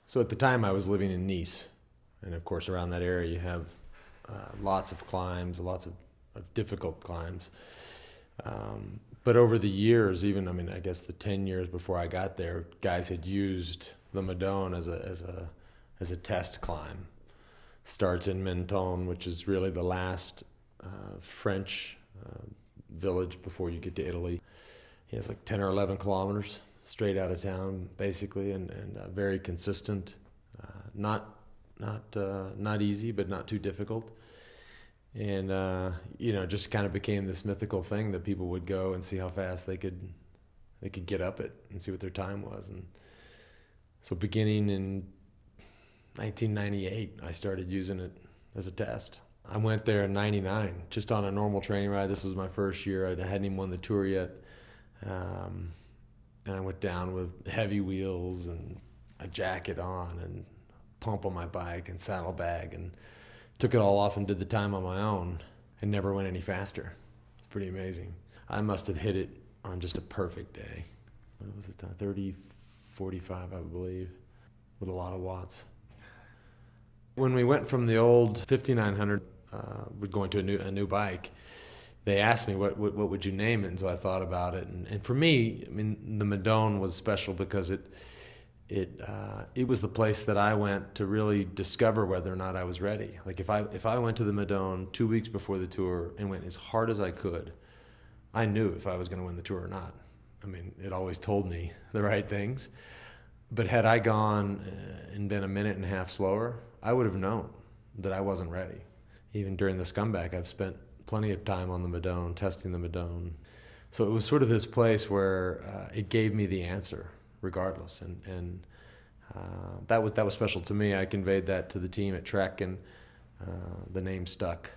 So at the time I was living in Nice, and of course around that area you have lots of climbs, lots of difficult climbs. But over the years, even I guess the 10 years before I got there, guys had used the Madone as a test climb. Starts in Menton, which is really the last French village before you get to Italy. It's like 10 or 11 kilometers straight out of town, basically, and very consistent. Not easy, but not too difficult. And just kind of became this mythical thing that people would go and see how fast they could get up it and see what their time was. And so beginning in 1998, I started using it as a test. I went there in '99, just on a normal training ride. This was my first year. I hadn't even won the Tour yet. And I went down with heavy wheels and a jacket on and pump on my bike and saddlebag, and took it all off and did the time on my own and never went any faster. It's pretty amazing. I must have hit it on just a perfect day. What was the time? 30:45, I believe, with a lot of watts. When we went from the old 5900, we're going to a new bike, they asked me what would you name it, and so I thought about it. And for me, the Madone was special because it was the place that I went to really discover whether or not I was ready. Like if I went to the Madone 2 weeks before the Tour and went as hard as I could, I knew if I was going to win the Tour or not. It always told me the right things. But had I gone and been a minute and a half slower, I would have known that I wasn't ready. Even during this comeback, I've spent plenty of time on the Madone, testing the Madone. So it was sort of this place where it gave me the answer, regardless, and that was special to me. I conveyed that to the team at Trek, and the name stuck.